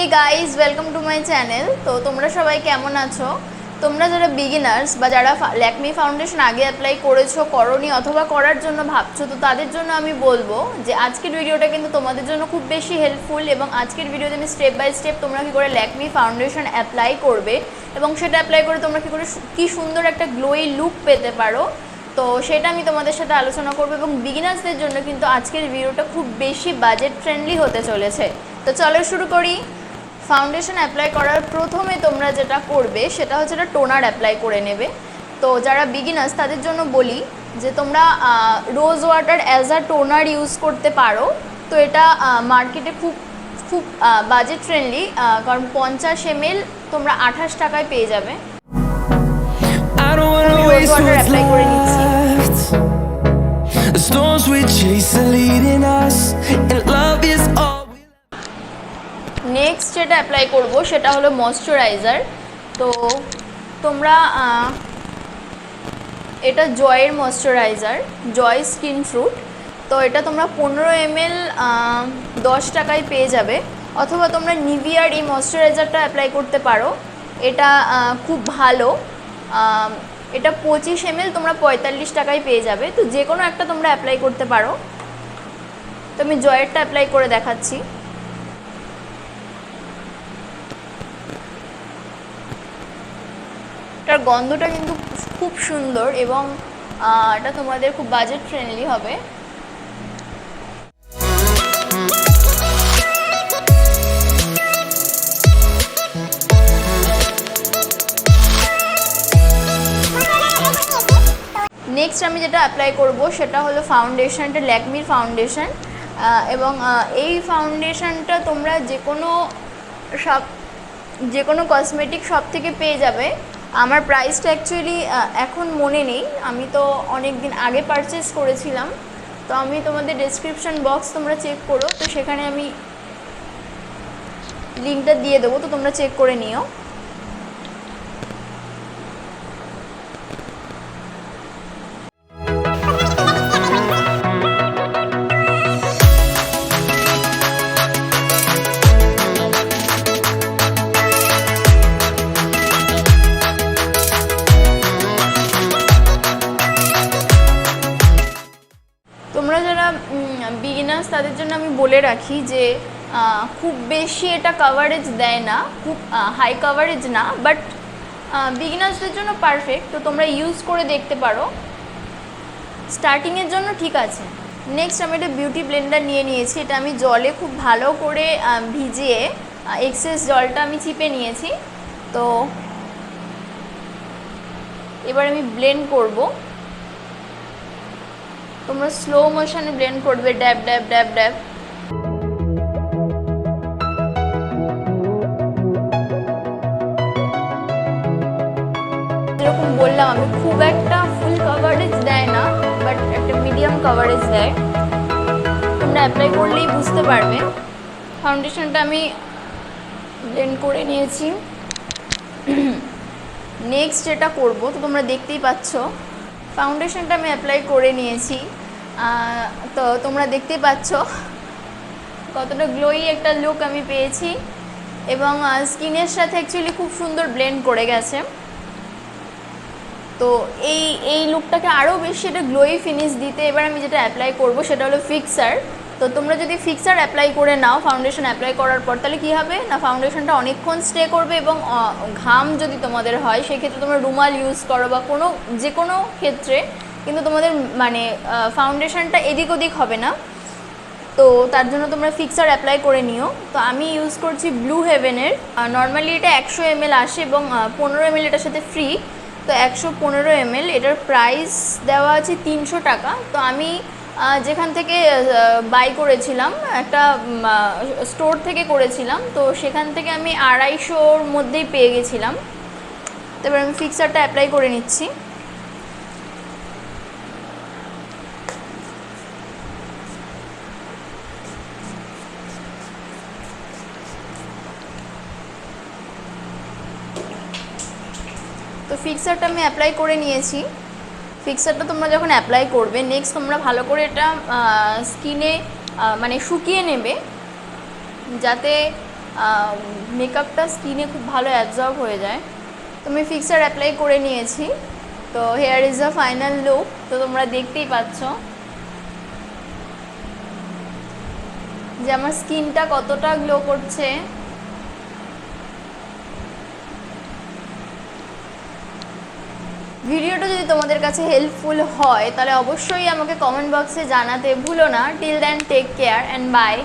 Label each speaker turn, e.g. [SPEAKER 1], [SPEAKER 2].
[SPEAKER 1] Hey guys welcome to my channel. तो तुम्हारा सबाई केमन आछो? তোমরা যারা বিগিনার্স বা যারা ল্যাকমি ফাউন্ডেশন আগে অ্যাপ্লাই করেছো করনি অথবা করার জন্য ভাবছো, তো তাদের জন্য আমি বলবো যে আজকের ভিডিওটা কিন্তু তোমাদের জন্য খুব বেশি হেল্পফুল। এবং আজকের ভিডিওতে আমি স্টেপ বাই স্টেপ তোমরা কী করে ল্যাকমি ফাউন্ডেশন অ্যাপ্লাই করবে এবং সেটা অ্যাপ্লাই করে তোমরা কী করে কী সুন্দর একটা গ্লোই লুক পেতে পারো, তো সেটা আমি তোমাদের সাথে আলোচনা করবো। এবং বিগিনার্সদের জন্য কিন্তু আজকের ভিডিওটা খুব বেশি বাজেট ফ্রেন্ডলি হতে চলেছে। তো চলো শুরু করি। ফাউন্ডেশন অ্যাপ্লাই করার প্রথমে তোমরা যেটা করবে সেটা হচ্ছে একটা টোনার অ্যাপ্লাই করে নেবে। তো যারা বিগিনার্স তাদের জন্য বলি যে তোমরা rose water as a toner use করতে পারো। তো এটা মার্কেটে খুব বাজেট ফ্রেন্ডলি, কারণ 50 ml তোমরা 28 টাকায় পেয়ে যাবে। রোজ ওয়াটার অ্যাপ্লাই করে নিচ্ছি। নেক্সট যেটা অ্যাপ্লাই করব সেটা হলো ময়শ্চারাইজার। তো তোমরা এটা জয়ের ময়শ্চারাইজার, জয় স্কিন ফ্রুট। তো এটা তোমরা 15 ml 10 টাকায় পেয়ে যাবে। অথবা তোমরা নিভিয়ার এই ময়শ্চারাইজারটা অ্যাপ্লাই করতে পারো, এটা খুব ভালো। এটা 25 ml তোমরা 45 টাকায় পেয়ে যাবে। তো যে কোনো একটা তোমরা অ্যাপ্লাই করতে পারো। তো আমি জয়েরটা অ্যাপ্লাই করে দেখাচ্ছি। এটার গন্ধটা কিন্তু খুব সুন্দর এবং এটা তোমাদের খুব বাজেট ফ্রেন্ডলি হবে। নেক্সট আমি যেটা অ্যাপ্লাই করব সেটা হলো ফাউন্ডেশনটা, ল্যাকমির ফাউন্ডেশন। এবং এই ফাউন্ডেশনটা তোমরা যে কোনো কসমেটিক শপ থেকে পেয়ে যাবে। আমার প্রাইসটা অ্যাকচুয়ালি এখন মনে নেই, আমি তো অনেক দিন আগে পারচেস করেছিলাম। তো আমি তোমাদের ডেসক্রিপশন বক্স তোমরা চেক করো, তো সেখানে আমি লিঙ্কটা দিয়ে দেবো, তো তোমরা চেক করে নিও। তোমরা যারা বিগিনার্স তাদের জন্য আমি বলে রাখি যে খুব বেশি এটা কাভারেজ দেয় না, খুব হাই কাভারেজ না, বাট বিগিনার্সদের জন্য পারফেক্ট। তো তোমরা ইউজ করে দেখতে পারো, স্টার্টিংয়ের জন্য ঠিক আছে। নেক্সট আমি একটা বিউটি ব্লেন্ডার নিয়ে নিয়েছি। এটা আমি জলে খুব ভালো করে ভিজিয়ে এক্সেস জলটা আমি চিপে নিয়েছি। তো এবার আমি ব্লেন্ড করব। তোমরা স্লো মোশনে ব্লেন্ড করবে, ড্যাব ড্যাব ড্যাব ড্যাব। যেরকম বললাম আমি খুব একটা ফুল কভারেজ দেয় না, বাট একটা মিডিয়াম কভারেজ দেয়। তোমরা অ্যাপ্লাই করলেই বুঝতে পারবে। ফাউন্ডেশনটা আমি ব্লেন্ড করে নিয়েছি। নেক্সট যেটা করব, তো তোমরা দেখতেই পাচ্ছ ফাউন্ডেশনটা আমি অ্যাপ্লাই করে নিয়েছি। তো তোমরা দেখতেই পাচ্ছ কতটা গ্লোই একটা লুক আমি পেয়েছি এবং স্কিনের সাথে অ্যাকচুয়ালি খুব সুন্দর ব্লেন্ড করে গেছে। তো এই লুকটাকে আরও বেশি এটা গ্লোই ফিনিশ দিতে এবার আমি যেটা অ্যাপ্লাই করব সেটা হলো ফিক্সার। তো তোমরা যদি ফিক্সার অ্যাপ্লাই করে নাও ফাউন্ডেশন অ্যাপ্লাই করার পর, তাহলে কী হবে না, ফাউন্ডেশনটা অনেকক্ষণ স্টে করবে এবং ঘাম যদি তোমাদের হয় সেক্ষেত্রে তোমরা রুমাল ইউজ করো বা যে কোনো ক্ষেত্রে কিন্তু তোমাদের মানে ফাউন্ডেশনটা এদিক ওদিক হবে না। তো তার জন্য তোমরা ফিক্সার অ্যাপ্লাই করে নিও। তো আমি ইউজ করছি ব্লু হেভেনের। নর্মালি এটা 100 ml আসে এবং 15 ml এটার সাথে ফ্রি। তো 115 ml এটার প্রাইস দেওয়া আছে 300 টাকা। তো আমি যেখান থেকে বাই করেছিলাম, একটা স্টোর থেকে করেছিলাম, তো সেখান থেকে আমি 250-র মধ্যেই পেয়ে গেছিলাম। তো এবার আমি ফিক্সারটা অ্যাপ্লাই করে নিচ্ছি। তো ফিক্সারটা আমি অ্যাপ্লাই করে নিয়েছি। ফিক্সারটা তোমরা যখন অ্যাপ্লাই করবে নেক্সট তোমরা ভালো করে এটা স্কিনে মানে শুকিয়ে নেবে, যাতে মেকআপটা স্কিনে খুব ভালো অ্যাবজর্ব হয়ে যায়। তো আমি ফিক্সার অ্যাপ্লাই করে নিয়েছি। তো hair is the final look. তো তোমরা দেখতেই পাচ্ছ যে আমার স্কিনটা কতটা গ্লো করছে। ভিডিওটা যদি তোমাদের কাছে হেল্পফুল হয় তাহলে অবশ্যই আমাকে কমেন্ট বক্সে জানাতে ভুলো না। Till then take care and by.